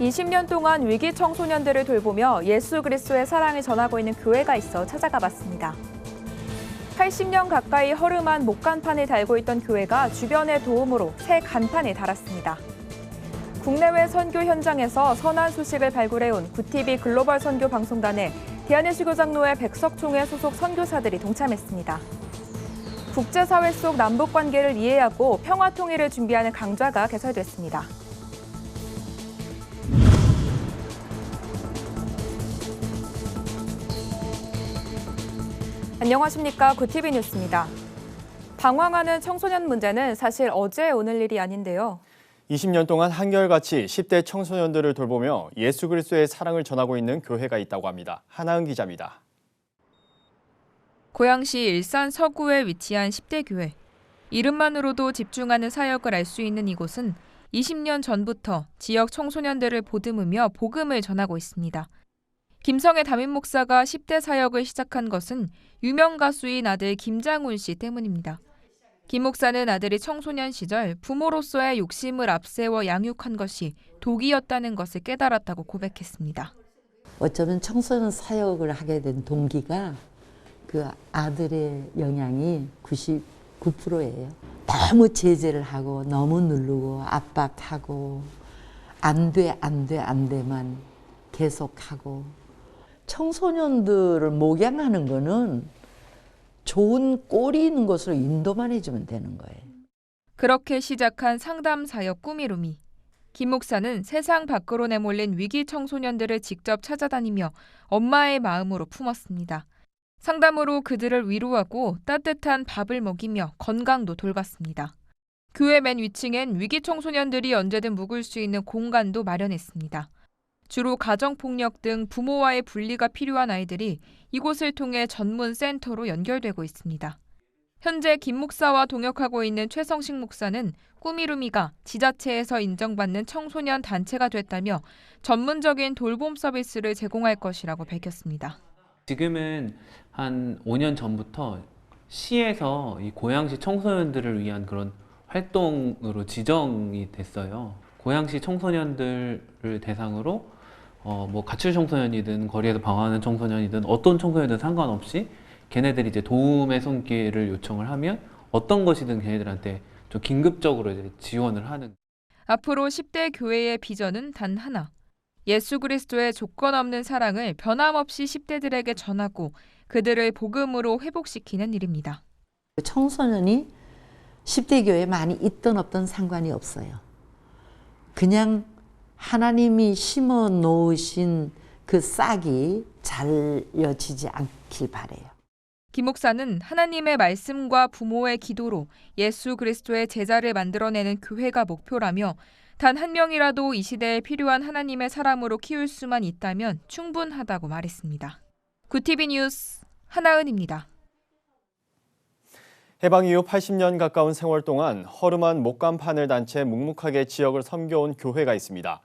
20년 동안 위기 청소년들을 돌보며 예수 그리스도의 사랑을 전하고 있는 교회가 있어 찾아가 봤습니다. 80년 가까이 허름한 목간판을 달고 있던 교회가 주변의 도움으로 새 간판을 달았습니다. 국내외 선교 현장에서 선한 소식을 발굴해온 구티비 글로벌 선교 방송단에 대한예수교장로회 백석총회 소속 선교사들이 동참했습니다. 국제사회 속 남북관계를 이해하고 평화통일을 준비하는 강좌가 개설됐습니다. 안녕하십니까. 구티비 뉴스입니다. 방황하는 청소년 문제는 사실 어제 오늘 일이 아닌데요. 20년 동안 한결같이 10대 청소년들을 돌보며 예수 그리스도의 사랑을 전하고 있는 교회가 있다고 합니다. 하나은 기자입니다. 고양시 일산 서구에 위치한 10대 교회. 이름만으로도 집중하는 사역을 알 수 있는 이곳은 20년 전부터 지역 청소년들을 보듬으며 복음을 전하고 있습니다. 김성애 담임 목사가 10대 사역을 시작한 것은 유명 가수인 아들 김장훈 씨 때문입니다. 김 목사는 아들이 청소년 시절 부모로서의 욕심을 앞세워 양육한 것이 독이었다는 것을 깨달았다고 고백했습니다. 어쩌면 청소년 사역을 하게 된 동기가 그 아들의 영향이 99%예요. 너무 제재를 하고 너무 누르고 압박하고 안 돼만 계속하고 청소년들을 목양하는 거는 좋은 꼴이 있는 것으로 인도만 해주면 되는 거예요. 그렇게 시작한 상담 사역 꾸미루미. 김 목사는 세상 밖으로 내몰린 위기 청소년들을 직접 찾아다니며 엄마의 마음으로 품었습니다. 상담으로 그들을 위로하고 따뜻한 밥을 먹이며 건강도 돌봤습니다. 교회 맨 위층엔 위기 청소년들이 언제든 묵을 수 있는 공간도 마련했습니다. 주로 가정폭력 등 부모와의 분리가 필요한 아이들이 이곳을 통해 전문 센터로 연결되고 있습니다. 현재 김 목사와 동역하고 있는 최성식 목사는 꾸미루미가 지자체에서 인정받는 청소년 단체가 됐다며 전문적인 돌봄 서비스를 제공할 것이라고 밝혔습니다. 지금은 한 5년 전부터 시에서 이 고양시 청소년들을 위한 그런 활동으로 지정이 됐어요. 고양시 청소년들을 대상으로 뭐 가출 청소년이든 거리에서 방황하는 청소년이든 어떤 청소년이든 상관없이 걔네들이 이제 도움의 손길을 요청을 하면 어떤 것이든 걔네들한테 좀 긴급적으로 이제 지원을 하는. 앞으로 10대 교회의 비전은 단 하나. 예수 그리스도의 조건 없는 사랑을 변함없이 10대들에게 전하고 그들을 복음으로 회복시키는 일입니다. 청소년이 10대 교회에 많이 있든 없든 상관이 없어요. 그냥 하나님이 심어 놓으신 그 싹이 잘려지지 않길 바라요. 김 목사는 하나님의 말씀과 부모의 기도로 예수 그리스도의 제자를 만들어내는 교회가 목표라며 단 한 명이라도 이 시대에 필요한 하나님의 사람으로 키울 수만 있다면 충분하다고 말했습니다. 구티비 뉴스 하나은입니다. 해방 이후 80년 가까운 세월 동안 허름한 목간판을 단 채 묵묵하게 지역을 섬겨온 교회가 있습니다.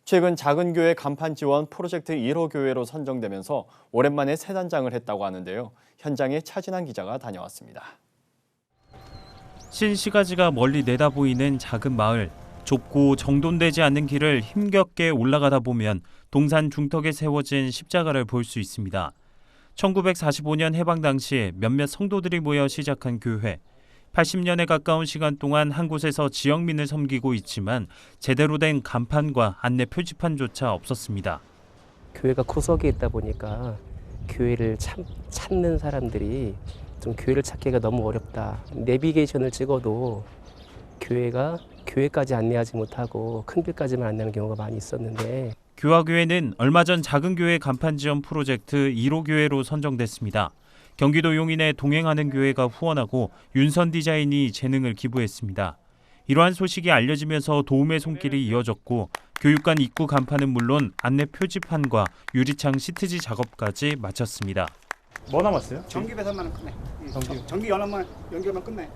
최근 작은 교회 간판 지원 프로젝트 1호 교회로 선정되면서 오랜만에 새 단장을 했다고 하는데요. 현장에 차진환 기자가 다녀왔습니다. 신시가지가 멀리 내다보이는 작은 마을. 좁고 정돈되지 않는 길을 힘겹게 올라가다 보면 동산 중턱에 세워진 십자가를 볼 수 있습니다. 1945년 해방 당시 몇몇 성도들이 모여 시작한 교회. 80년에 가까운 시간 동안 한 곳에서 지역민을 섬기고 있지만 제대로 된 간판과 안내 표지판조차 없었습니다. 교회가 구석에 있다 보니까 교회를 찾는 사람들이 좀 교회를 찾기가 너무 어렵다. 내비게이션을 찍어도 교회가 교회까지 안내하지 못하고 큰 길까지만 안내하는 경우가 많이 있었는데 규화교회는 얼마 전 작은 교회 간판 지원 프로젝트 1호 교회로 선정됐습니다. 경기도 용인에 동행하는 교회가 후원하고 윤선 디자인이 재능을 기부했습니다. 이러한 소식이 알려지면서 도움의 손길이 이어졌고 교육관 입구 간판은 물론 안내 표지판과 유리창 시트지 작업까지 마쳤습니다. 뭐 남았어요? 전기 배선만 끝내. 전기 연합만 연결만 끝내.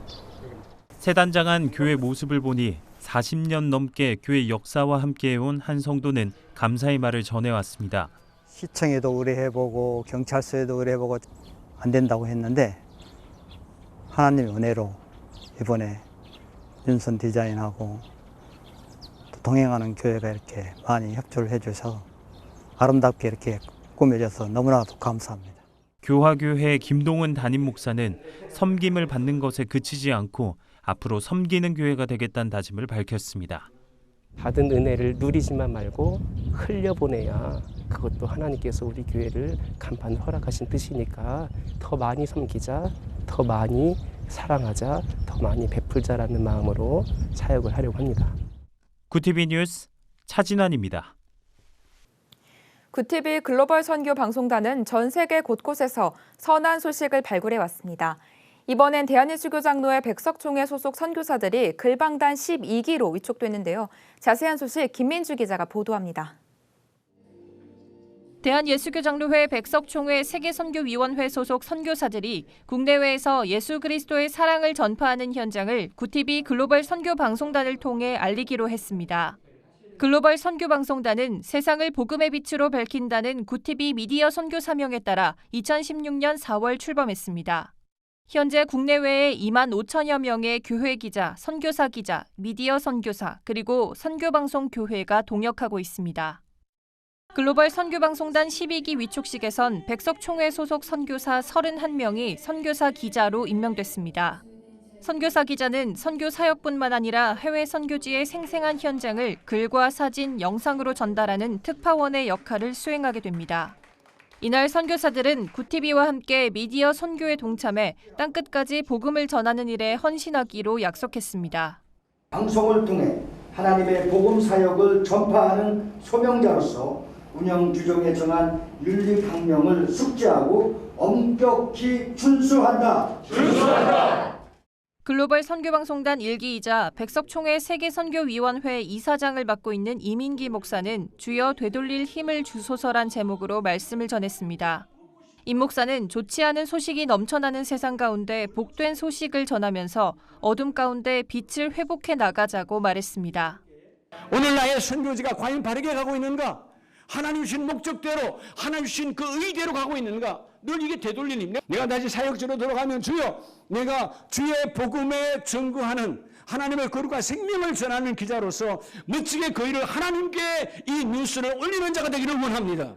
새 단장한 교회 모습을 보니 40년 넘게 교회 역사와 함께해온 한 성도는 감사의 말을 전해왔습니다. 시청에도 의뢰해보고 경찰서에도 의뢰해보고 안 된다고 했는데 하나님의 은혜로 이번에 윤선 디자인하고 또 동행하는 교회가 이렇게 많이 협조를 해줘서 아름답게 이렇게 꾸며져서 너무나도 감사합니다. 교화교회 김동은 담임 목사는 섬김을 받는 것에 그치지 않고 앞으로 섬기는 교회가 되겠다는 다짐을 밝혔습니다. 받은 은혜를 누리지만 말고 흘려보내야 그것도 하나님께서 우리 교회를 간판을 허락하신 뜻이니까 더 많이 섬기자, 더 많이 사랑하자, 더 많이 베풀자라는 마음으로 사역을 하려고 합니다. 구티비 뉴스 차진환입니다. 구티비 글로벌 선교 방송단은 전 세계 곳곳에서 선한 소식을 발굴해 왔습니다. 이번엔 대한예수교장로회 백석총회 소속 선교사들이 글방단 12기로 위촉됐는데요. 자세한 소식 김민주 기자가 보도합니다. 대한예수교장로회 백석총회 세계선교위원회 소속 선교사들이 국내외에서 예수 그리스도의 사랑을 전파하는 현장을 구티비 글로벌 선교방송단을 통해 알리기로 했습니다. 글로벌 선교방송단은 세상을 복음의 빛으로 밝힌다는 구티비 미디어 선교 사명에 따라 2016년 4월 출범했습니다. 현재 국내외에 2만 5천여 명의 교회 기자, 선교사 기자, 미디어 선교사, 그리고 선교방송 교회가 동역하고 있습니다. 글로벌 선교방송단 12기 위촉식에선 백석총회 소속 선교사 31명이 선교사 기자로 임명됐습니다. 선교사 기자는 선교 사역뿐만 아니라 해외 선교지의 생생한 현장을 글과 사진, 영상으로 전달하는 특파원의 역할을 수행하게 됩니다. 이날 선교사들은 구티비와 함께 미디어 선교에 동참해 땅끝까지 복음을 전하는 일에 헌신하기로 약속했습니다. 방송을 통해 하나님의 복음 사역을 전파하는 소명자로서 운영 규정에 정한 윤리 강령을 숙지하고 엄격히 준수한다. 글로벌 선교방송단 1기이자 백석총회 세계선교위원회 이사장을 맡고 있는 이민기 목사는 주여 되돌릴 힘을 주소서란 제목으로 말씀을 전했습니다. 임 목사는 좋지 않은 소식이 넘쳐나는 세상 가운데 복된 소식을 전하면서 어둠 가운데 빛을 회복해 나가자고 말했습니다. 오늘 나의 선교지가 과연 바르게 가고 있는가? 하나님 주신 목적대로, 하나님 주신 그 의대로 가고 있는가? 늘 이게 되돌리는 힘. 내가 다시 사역지로 들어가면 주여, 내가 주의 복음에 증거하는 하나님의 거룩한 생명을 전하는 기자로서 멋지게 그 일을 하나님께 이 뉴스를 올리는 자가 되기를 원합니다.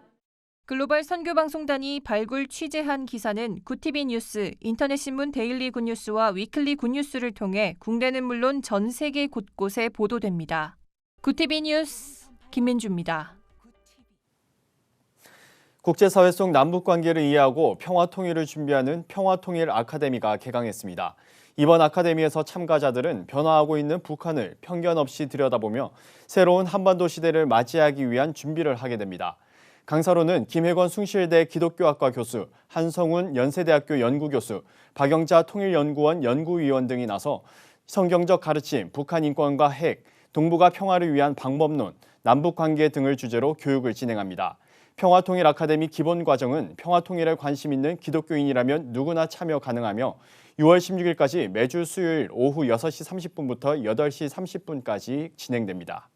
글로벌 선교방송단이 발굴 취재한 기사는 구티비 뉴스, 인터넷신문 데일리 굿뉴스와 위클리 굿뉴스를 통해 국내는 물론 전 세계 곳곳에 보도됩니다. 구티비 뉴스 김민주입니다. 국제사회 속 남북관계를 이해하고 평화통일을 준비하는 평화통일 아카데미가 개강했습니다. 이번 아카데미에서 참가자들은 변화하고 있는 북한을 편견 없이 들여다보며 새로운 한반도 시대를 맞이하기 위한 준비를 하게 됩니다. 강사로는 김혜건 숭실대 기독교학과 교수, 한성훈 연세대학교 연구교수, 박영자 통일연구원 연구위원 등이 나서 성경적 가르침, 북한 인권과 핵, 동북아 평화를 위한 방법론, 남북관계 등을 주제로 교육을 진행합니다. 평화통일 아카데미 기본 과정은 평화통일에 관심 있는 기독교인이라면 누구나 참여 가능하며 6월 16일까지 매주 수요일 오후 6시 30분부터 8시 30분까지 진행됩니다.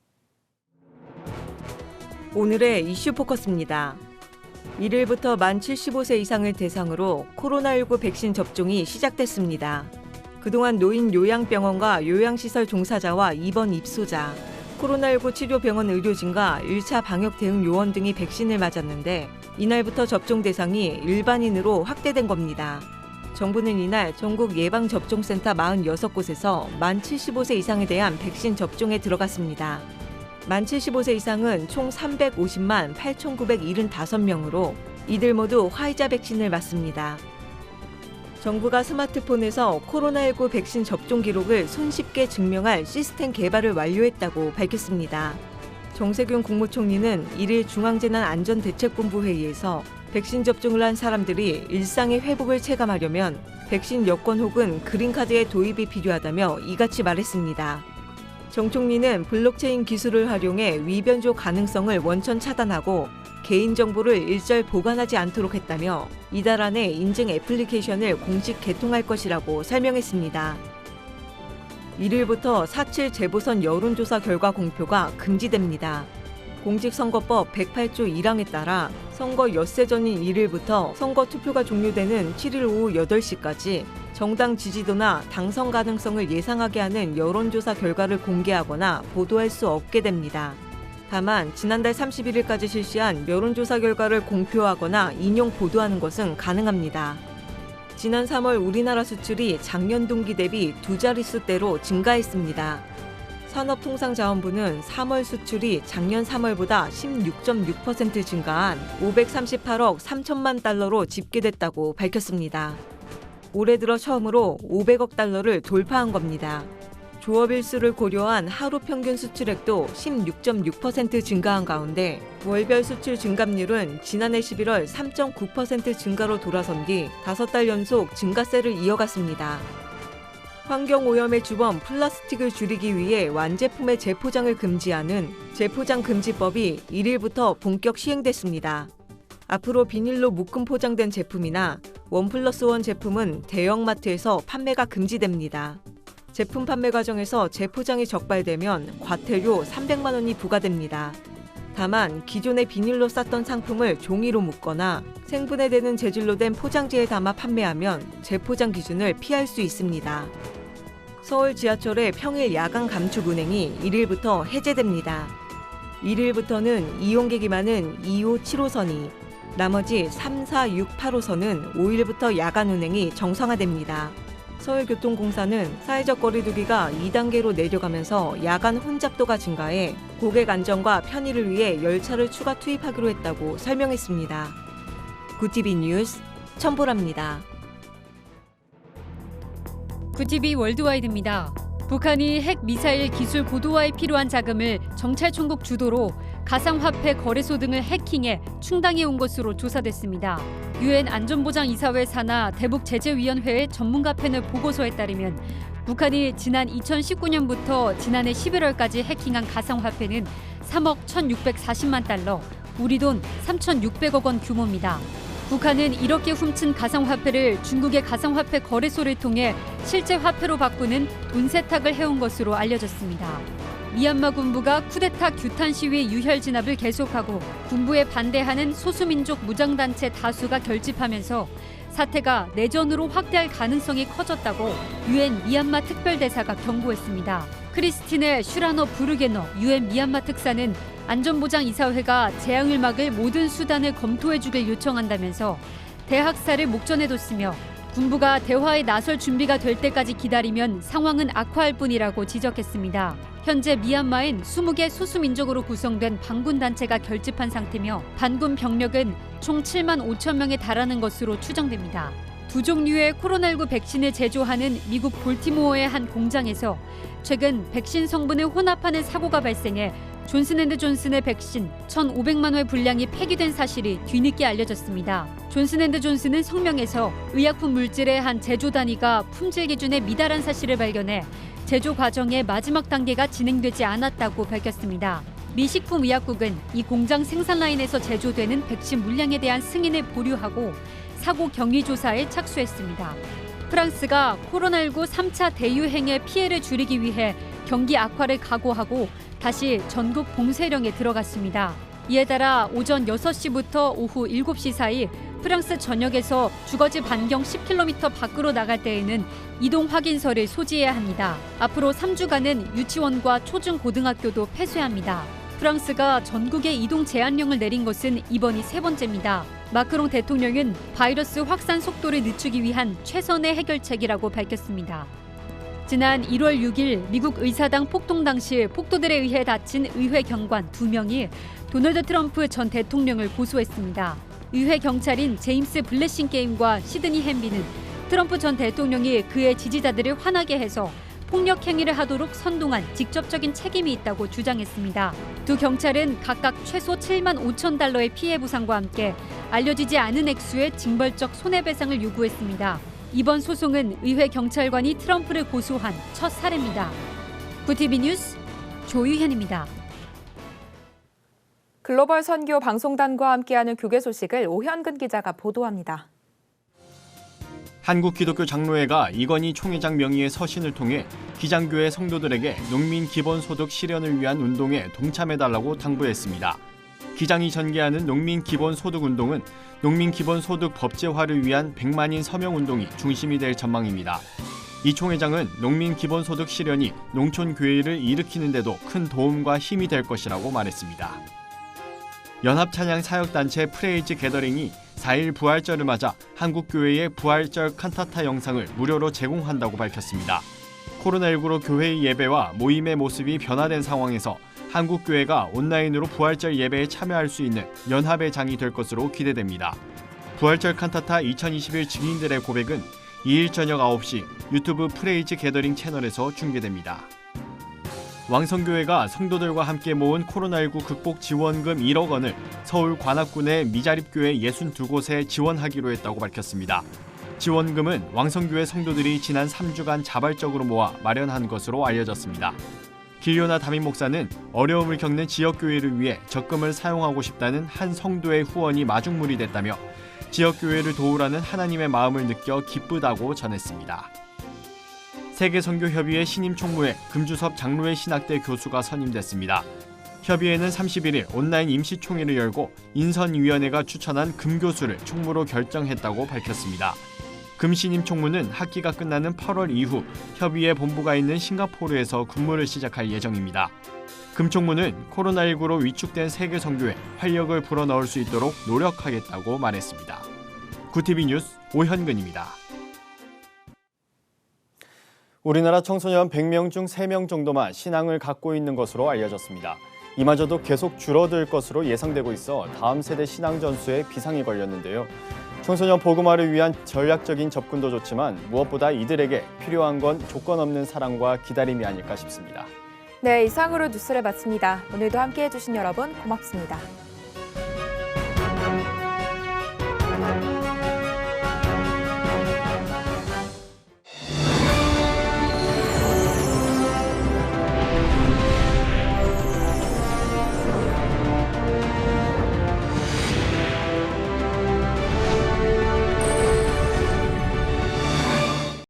오늘의 이슈 포커스입니다. 1일부터 만 75세 이상을 대상으로 코로나19 백신 접종이 시작됐습니다. 그동안 노인 요양병원과 요양시설 종사자와 입원 입소자, 코로나19 치료병원 의료진과 1차 방역 대응 요원 등이 백신을 맞았는데 이날부터 접종 대상이 일반인으로 확대된 겁니다. 정부는 이날 전국 예방접종센터 46곳에서 만 75세 이상에 대한 백신 접종에 들어갔습니다. 만 75세 이상은 총 350만 8,975명으로 이들 모두 화이자 백신을 맞습니다. 정부가 스마트폰에서 코로나19 백신 접종 기록을 손쉽게 증명할 시스템 개발을 완료했다고 밝혔습니다. 정세균 국무총리는 1일 중앙재난안전대책본부 회의에서 백신 접종을 한 사람들이 일상의 회복을 체감하려면 백신 여권 혹은 그린카드의 도입이 필요하다며 이같이 말했습니다. 정 총리는 블록체인 기술을 활용해 위변조 가능성을 원천 차단하고 개인정보를 일절 보관하지 않도록 했다며 이달 안에 인증 애플리케이션을 공식 개통할 것이라고 설명했습니다. 1일부터 4.7 재보선 여론조사 결과 공표가 금지됩니다. 공직선거법 108조 1항에 따라 선거 엿새 전인 1일부터 선거 투표가 종료되는 7일 오후 8시까지 정당 지지도나 당선 가능성을 예상하게 하는 여론조사 결과를 공개하거나 보도할 수 없게 됩니다. 다만 지난달 31일까지 실시한 여론조사 결과를 공표하거나 인용 보도하는 것은 가능합니다. 지난 3월 우리나라 수출이 작년 동기 대비 2자릿수대로 증가했습니다. 산업통상자원부는 3월 수출이 작년 3월보다 16.6% 증가한 538억 3천만 달러로 집계됐다고 밝혔습니다. 올해 들어 처음으로 500억 달러를 돌파한 겁니다. 조업일수를 고려한 하루 평균 수출액도 16.6% 증가한 가운데 월별 수출 증감률은 지난해 11월 3.9% 증가로 돌아선 뒤 5달 연속 증가세를 이어갔습니다. 환경오염의 주범 플라스틱을 줄이기 위해 완제품의 재포장을 금지하는 재포장금지법이 1일부터 본격 시행됐습니다. 앞으로 비닐로 묶음 포장된 제품이나 1+1 제품은 대형마트에서 판매가 금지됩니다. 제품 판매 과정에서 재포장이 적발되면 과태료 300만 원이 부과됩니다. 다만 기존의 비닐로 쌌던 상품을 종이로 묶거나 생분해되는 재질로 된 포장지에 담아 판매하면 재포장 기준을 피할 수 있습니다. 서울 지하철의 평일 야간 감축 운행이 1일부터 해제됩니다. 1일부터는 이용객이 많은 2호, 7호선이, 나머지 3, 4, 6, 8호선은 5일부터 야간 운행이 정상화됩니다. 서울교통공사는 사회적 거리두기가 2단계로 내려가면서 야간 혼잡도가 증가해 고객 안전과 편의를 위해 열차를 추가 투입하기로 했다고 설명했습니다. 구티비 뉴스 천보라입니다. 구티비 월드와이드입니다. 북한이 핵미사일 기술 고도화에 필요한 자금을 정찰총국 주도로 가상화폐 거래소 등을 해킹해 충당해온 것으로 조사됐습니다. 유엔 안전보장이사회 산하 대북제재위원회의 전문가 패널 보고서에 따르면 북한이 지난 2019년부터 지난해 11월까지 해킹한 가상화폐는 3억 1,640만 달러, 우리 돈 3,600억 원 규모입니다. 북한은 이렇게 훔친 가상화폐를 중국의 가상화폐 거래소를 통해 실제 화폐로 바꾸는 돈 세탁을 해온 것으로 알려졌습니다. 미얀마 군부가 쿠데타 규탄 시위 유혈 진압을 계속하고 군부에 반대하는 소수민족 무장단체 다수가 결집하면서 사태가 내전으로 확대할 가능성이 커졌다고 유엔 미얀마 특별대사가 경고했습니다. 크리스티네 슈라노 부르게너 유엔 미얀마 특사는 안전보장이사회가 재앙을 막을 모든 수단을 검토해주길 요청한다면서 대학살을 목전에 뒀으며 군부가 대화에 나설 준비가 될 때까지 기다리면 상황은 악화할 뿐이라고 지적했습니다. 현재 미얀마엔 20개 소수민족으로 구성된 반군단체가 결집한 상태며 반군 병력은 총 7만 5천 명에 달하는 것으로 추정됩니다. 두 종류의 코로나19 백신을 제조하는 미국 볼티모어의 한 공장에서 최근 백신 성분을 혼합하는 사고가 발생해 존슨앤드존슨의 백신 1,500만 회 분량이 폐기된 사실이 뒤늦게 알려졌습니다. 존슨앤드존슨은 성명에서 의약품 물질의 한 제조 단위가 품질 기준에 미달한 사실을 발견해 제조 과정의 마지막 단계가 진행되지 않았다고 밝혔습니다. 미 식품의약국은 이 공장 생산 라인에서 제조되는 백신 물량에 대한 승인을 보류하고 사고 경위 조사에 착수했습니다. 프랑스가 코로나19 3차 대유행의 피해를 줄이기 위해 경기 악화를 각오하고 다시 전국 봉쇄령에 들어갔습니다. 이에 따라 오전 6시부터 오후 7시 사이 프랑스 전역에서 주거지 반경 10km 밖으로 나갈 때에는 이동 확인서를 소지해야 합니다. 앞으로 3주간은 유치원과 초중고등학교도 폐쇄합니다. 프랑스가 전국에 이동 제한령을 내린 것은 이번이 세 번째입니다. 마크롱 대통령은 바이러스 확산 속도를 늦추기 위한 최선의 해결책이라고 밝혔습니다. 지난 1월 6일 미국 의사당 폭동 당시 폭도들에 의해 다친 의회 경관 2명이 도널드 트럼프 전 대통령을 고소했습니다. 의회 경찰인 제임스 블레싱 게임과 시드니 햄비는 트럼프 전 대통령이 그의 지지자들을 화나게 해서 폭력 행위를 하도록 선동한 직접적인 책임이 있다고 주장했습니다. 두 경찰은 각각 최소 7만 5천 달러의 피해 보상과 함께 알려지지 않은 액수의 징벌적 손해배상을 요구했습니다. 이번 소송은 의회 경찰관이 트럼프를 고소한 첫 사례입니다. 구티비 뉴스 조유현입니다. 글로벌 선교 방송단과 함께하는 교계 소식을 오현근 기자가 보도합니다. 한국기독교 장로회가 이건희 총회장 명의의 서신을 통해 기장교회 성도들에게 농민 기본소득 실현을 위한 운동에 동참해달라고 당부했습니다. 기장이 전개하는 농민 기본소득 운동은 농민 기본소득 법제화를 위한 100만인 서명 운동이 중심이 될 전망입니다. 이 총회장은 농민 기본소득 실현이 농촌교회를 일으키는 데도 큰 도움과 힘이 될 것이라고 말했습니다. 연합찬양 사역단체 프레이즈 게더링이 4일 부활절을 맞아 한국교회의 부활절 칸타타 영상을 무료로 제공한다고 밝혔습니다. 코로나19로 교회의 예배와 모임의 모습이 변화된 상황에서 한국교회가 온라인으로 부활절 예배에 참여할 수 있는 연합의 장이 될 것으로 기대됩니다. 부활절 칸타타 2021 증인들의 고백은 2일 저녁 9시 유튜브 프레이즈 게더링 채널에서 중계됩니다. 왕성교회가 성도들과 함께 모은 코로나19 극복 지원금 1억 원을 서울 관악군의 미자립교회 62곳에 지원하기로 했다고 밝혔습니다. 지원금은 왕성교회 성도들이 지난 3주간 자발적으로 모아 마련한 것으로 알려졌습니다. 길요나 담임 목사는 어려움을 겪는 지역교회를 위해 적금을 사용하고 싶다는 한 성도의 후원이 마중물이 됐다며 지역교회를 도우라는 하나님의 마음을 느껴 기쁘다고 전했습니다. 세계선교협의회 신임 총무에 금주섭 장로회 신학대 교수가 선임됐습니다. 협의회는 31일 온라인 임시총회를 열고 인선위원회가 추천한 금 교수를 총무로 결정했다고 밝혔습니다. 금 신임 총무는 학기가 끝나는 8월 이후 협의회 본부가 있는 싱가포르에서 근무를 시작할 예정입니다. 금 총무는 코로나19로 위축된 세계선교에 활력을 불어넣을 수 있도록 노력하겠다고 말했습니다. 구티비 뉴스 오현근입니다. 우리나라 청소년 100명 중 3명 정도만 신앙을 갖고 있는 것으로 알려졌습니다. 이마저도 계속 줄어들 것으로 예상되고 있어 다음 세대 신앙 전수에 비상이 걸렸는데요. 청소년 복음화를 위한 전략적인 접근도 좋지만 무엇보다 이들에게 필요한 건 조건 없는 사랑과 기다림이 아닐까 싶습니다. 네, 이상으로 뉴스를 마칩니다. 오늘도 함께해 주신 여러분 고맙습니다.